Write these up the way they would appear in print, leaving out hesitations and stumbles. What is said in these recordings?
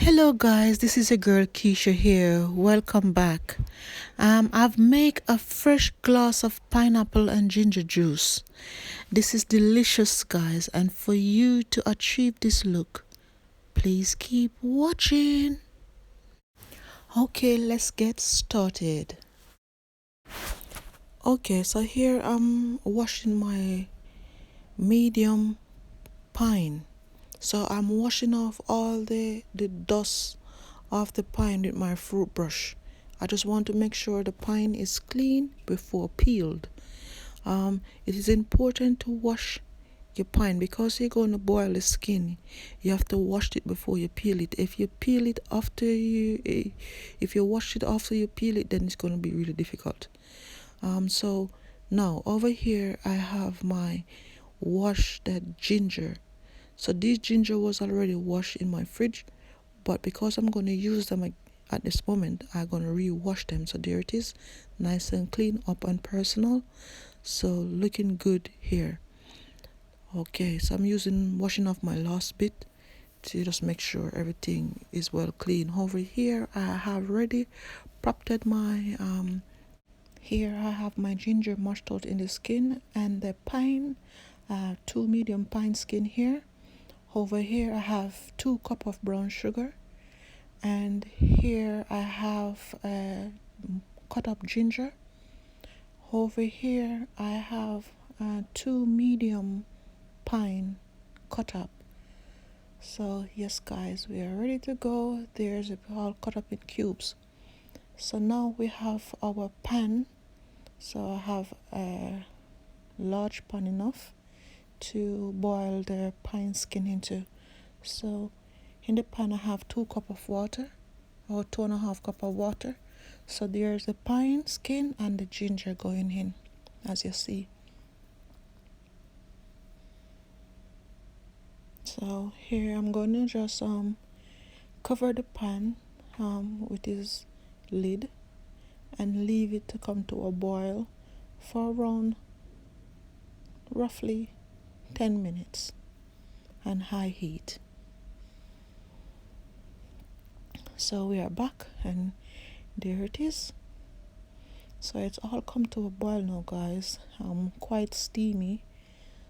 Hello guys, this is your girl Keisha here. Welcome back. I've made a fresh glass of pineapple and ginger juice. This is delicious guys, and for you to achieve this look, please keep watching. Okay, let's get started. Okay, so here I'm washing my medium pine. So I'm washing off all the dust of the pine with my fruit brush. I just want to make sure the pine is clean before peeled. It is important to wash your pine because you're going to boil the skin. You have to wash it before you peel it. If you wash it after you peel it, then it's going to be really difficult. So now over here I have my washed ginger. So this ginger was already washed in my fridge, but because I'm going to use them at this moment, I'm going to re-wash them. So there it is, nice and clean, up and personal. So looking good here. Okay, so I'm washing off my last bit to just make sure everything is well clean. Over here, I have already prepped my here I have my ginger mashed out in the skin and the pine, two medium pine skin here. Over here I have 2 cups of brown sugar, and here I have cut up ginger. Over here I have 2 medium pine cut up. So yes guys, we are ready to go. There's all cut up in cubes. So now we have our pan. So I have a large pan enough to boil the pine skin into. So in the pan I have 2 cups of water, or 2.5 cups of water. So there's the pine skin and the ginger going in, as you see. So here I'm going to just cover the pan with this lid and leave it to come to a boil for around roughly 10 minutes on high heat. So we are back and there it is. So it's all come to a boil now guys. Quite steamy.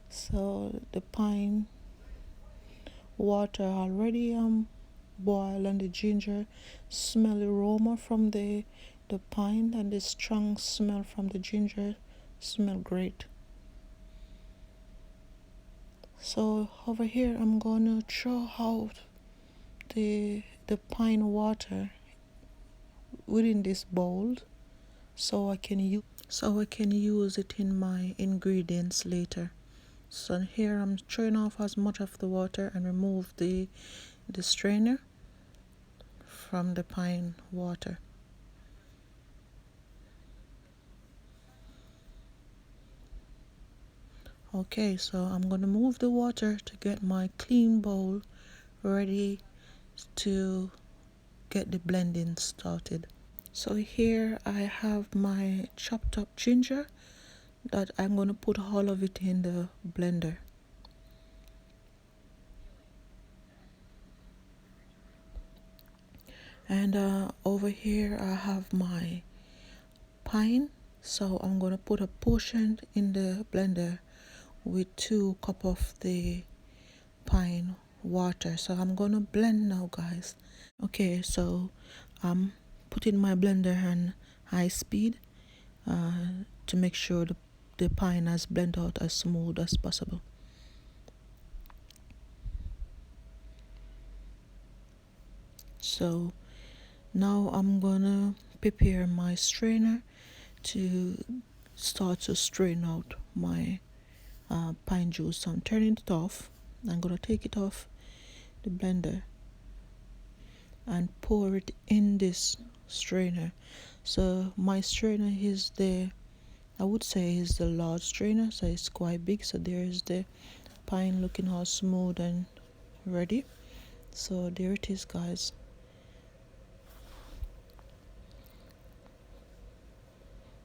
So the pine water already boil, and the ginger smell aroma from the pine, and the strong smell from the ginger smell great. So over here I'm gonna throw out the pine water within this bowl so I can use it in my ingredients later. So here I'm throwing off as much of the water and remove the strainer from the pine water. Okay, so I'm going to move the water to get my clean bowl ready to get the blending started. So here I have my chopped up ginger that I'm going to put all of it in the blender. And over here I have my pine, so I'm going to put a portion in the blender with 2 cups of the pine water. So I'm going to blend now guys. Okay, so I'm putting my blender on high speed to make sure the pine is blended out as smooth as possible. So now I'm gonna prepare my strainer to start to strain out my pine juice. So I'm turning it off. I'm gonna take it off the blender and pour it in this strainer. So my strainer is I would say is the large strainer, so it's quite big. So there is the pine looking all smooth and ready. So there it is guys.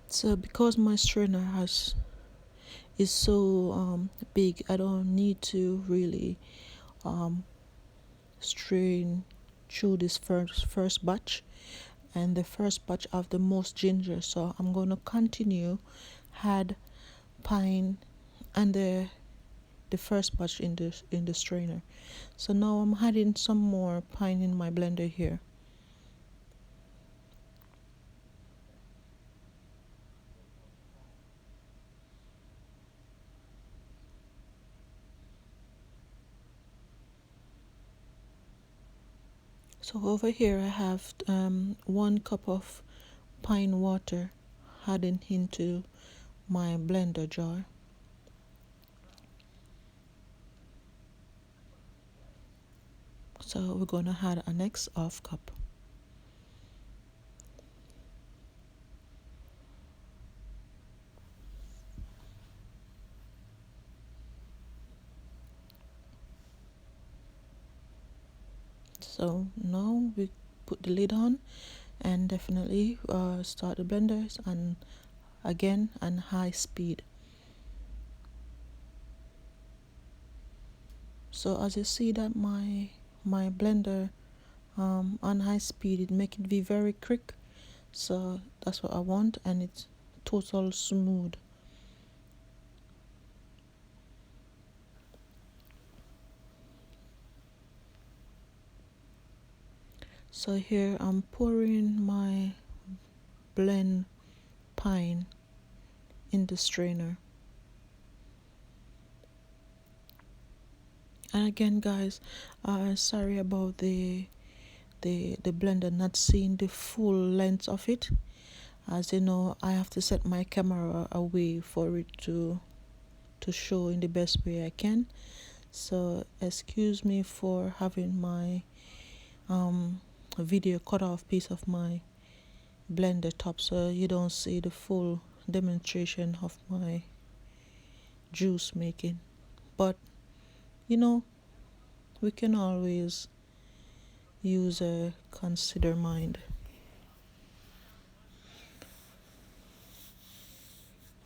So because my strainer is so big, I don't need to really strain chew this first batch, and the first batch have the most ginger, so I'm going to continue add pine and the first batch in the strainer. So now I'm adding some more pine in my blender here. So over here I have 1 cup of pine water adding into my blender jar. So we're gonna add a next half cup. So now we put the lid on and definitely start the blenders, and again on high speed. So as you see that my blender on high speed, it make it be very quick, so that's what I want, and it's total smooth. So here I'm pouring my blend pine in the strainer. And again guys, sorry about the blender not seeing the full length of it. As you know, I have to set my camera away for it to show in the best way I can. So excuse me for having my video cut off piece of my blender top, so you don't see the full demonstration of my juice making. But you know, we can always use a consider mind.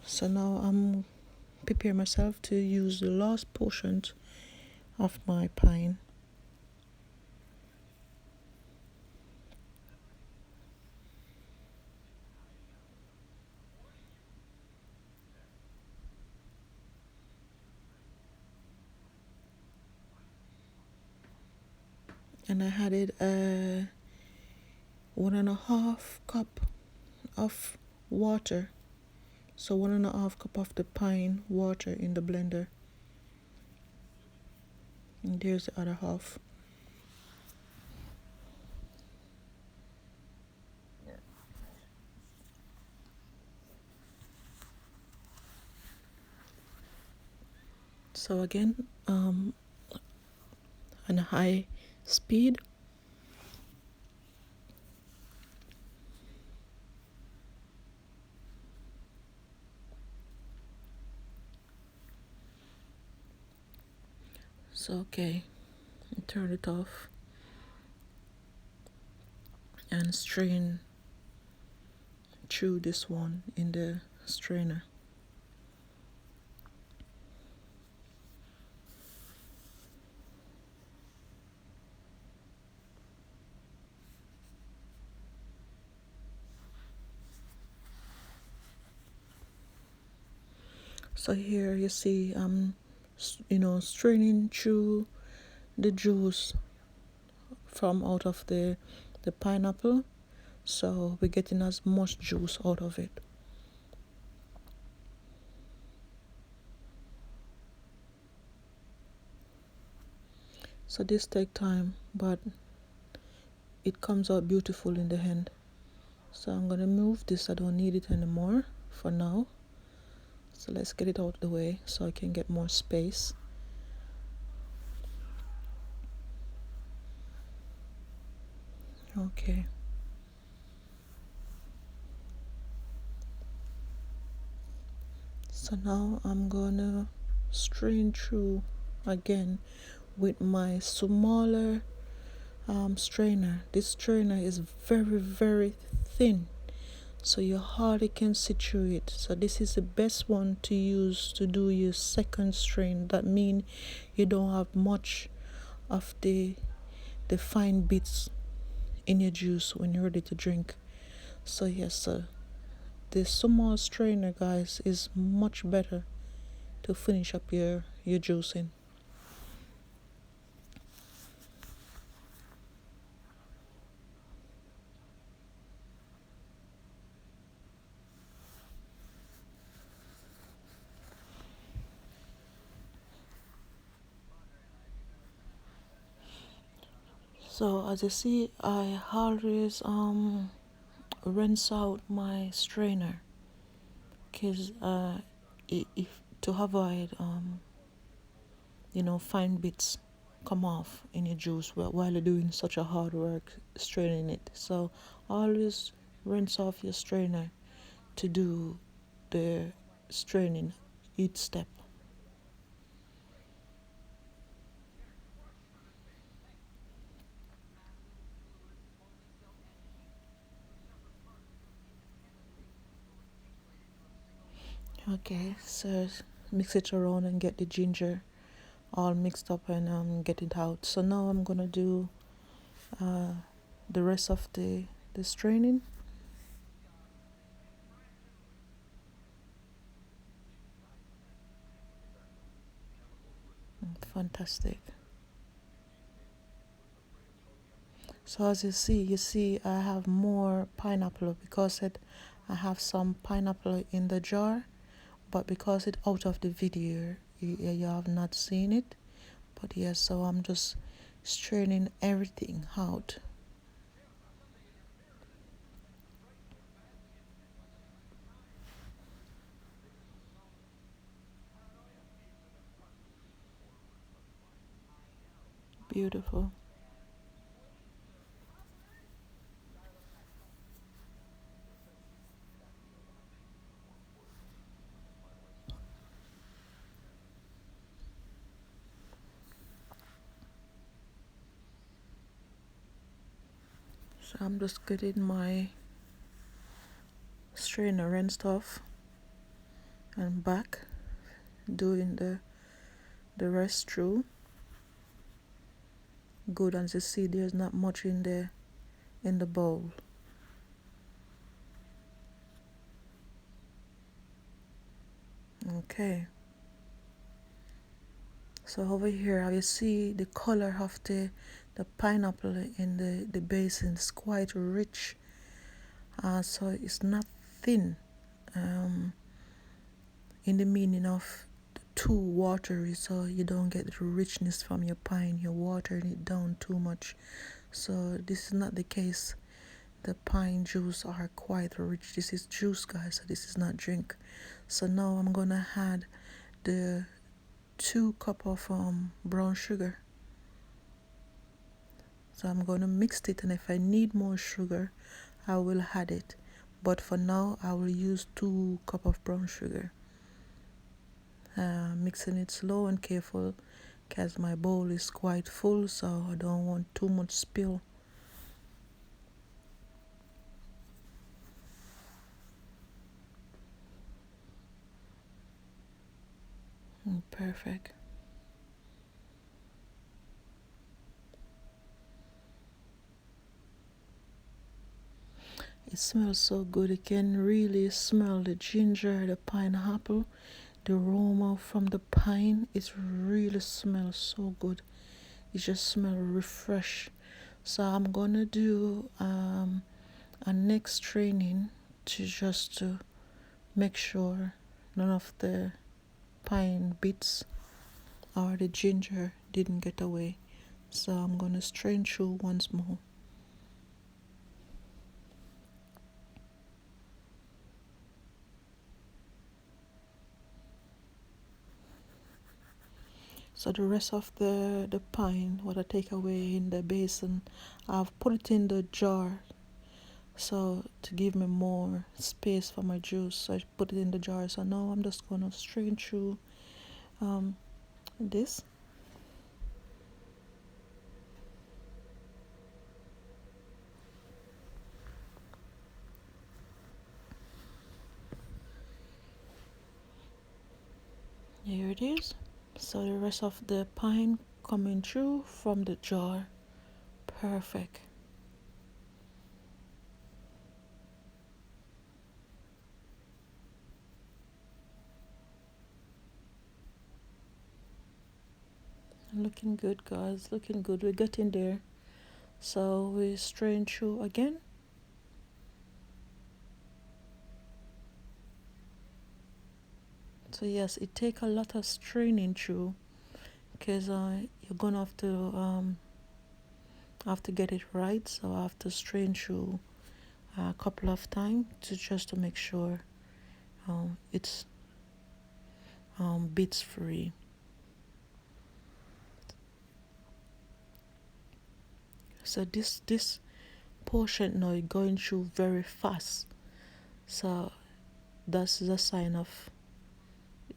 So now I'm prepare myself to use the last portion of my pine. And I added 1.5 cup of water. So 1.5 cup of the pine water in the blender. And there's the other half. So again, on a high speed. So okay, turn it off and strain through this one in the strainer. So here you see I'm straining through the juice from out of the pineapple, so we're getting as much juice out of it. So this take time, but it comes out beautiful in the end. So I'm gonna move this, I don't need it anymore for now. So let's get it out of the way so I can get more space. Okay. So now I'm gonna strain through again with my smaller strainer. This strainer is very, very thin, so you hardly can see through it. So this is the best one to use to do your second strain. That means you don't have much of the fine bits in your juice when you're ready to drink. So yes, this small strainer, guys, is much better to finish up your juicing. So as you see, I always rinse out my strainer, because if to avoid fine bits come off in your juice while you're doing such a hard work straining it. So always rinse off your strainer to do the straining each step. Okay, so mix it around and get the ginger all mixed up and get it out. So now I'm gonna do uh, the rest of the straining. Fantastic. So as you see I have more pineapple because I have some pineapple in the jar, but because it's out of the video, you have not seen it. But yes, so I'm just straining everything out. Beautiful. So I'm just getting my strainer rinsed off and back, doing the rest through. Good, as you see, there's not much in the bowl. Okay. So over here, how you see the color of the pineapple in the basin is quite rich. So it's not thin. Um, in the meaning of too watery, so you don't get the richness from your pine. You're watering it down too much. So this is not the case. The pine juice are quite rich. This is juice, guys, so this is not drink. So now I'm gonna add the 2 cup of brown sugar. So I'm gonna mix it, and if I need more sugar I will add it, but for now I will use 2 cup of brown sugar. Mixing it slow and careful because my bowl is quite full, so I don't want too much spill. Perfect. It smells so good. You can really smell the ginger, the pineapple, the aroma from the pine. It really smells so good. It just smells refresh. So I'm gonna do a next training to make sure none of the pine bits or the ginger didn't get away. So I'm gonna strain through once more. So the rest of the pine, what I take away in the basin, I've put it in the jar. So to give me more space for my juice, so I put it in the jar. So now I'm just gonna strain through this. Here it is. So the rest of the pine coming through from the jar. Perfect. looking good, guys, looking good. We're getting there. So we strain through again. So yes, it take a lot of straining through, because you're gonna have to get it right. So I have to strain through a couple of times to just to make sure it's bits free. So this portion now is going through very fast. So that's the sign of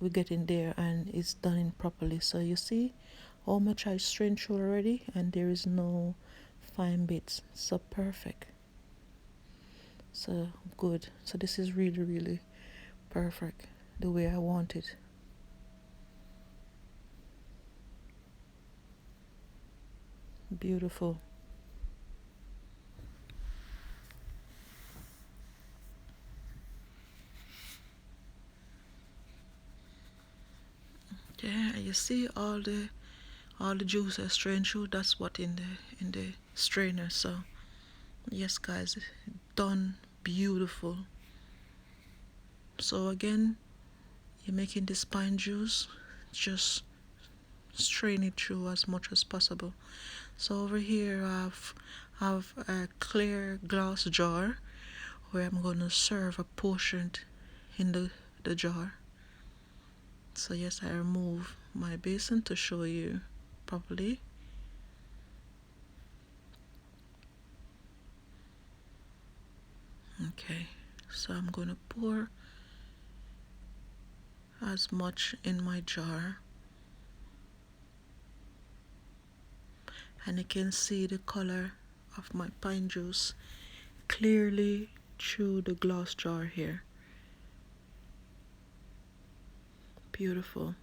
we're getting there and it's done properly. So you see how much I strained through already, and there is no fine bits. So perfect. So good. So this is really, really perfect the way I want it. Beautiful. Yeah, you see all the juice I strained through. That's what in the strainer. So yes, guys, done beautiful. So again, you're making this pine juice, just strain it through as much as possible. So over here I've a clear glass jar where I'm gonna serve a portion in the jar. So yes, I remove my basin to show you properly. Okay, so I'm gonna pour as much in my jar, and you can see the color of my pine juice clearly through the glass jar here. Beautiful.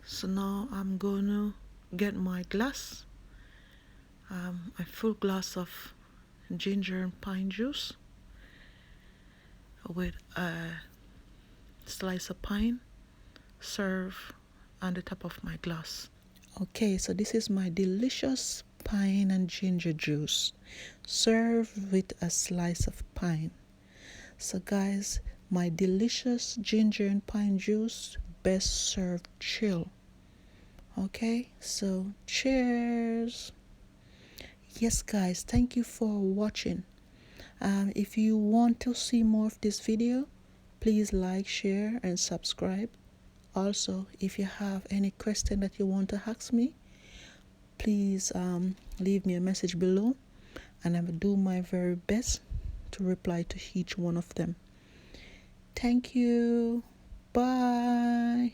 So now I'm gonna get my glass, a full glass of ginger and pine juice with a slice of pine, serve on the top of my glass. Okay, so this is my delicious pine and ginger juice. Serve with a slice of pine. So guys, my delicious ginger and pine juice best served chill. Okay, so cheers. Yes guys, thank you for watching. If you want to see more of this video, please like, share and subscribe. Also, if you have any question that you want to ask me, please leave me a message below, and I will do my very best to reply to each one of them. Thank you. Bye.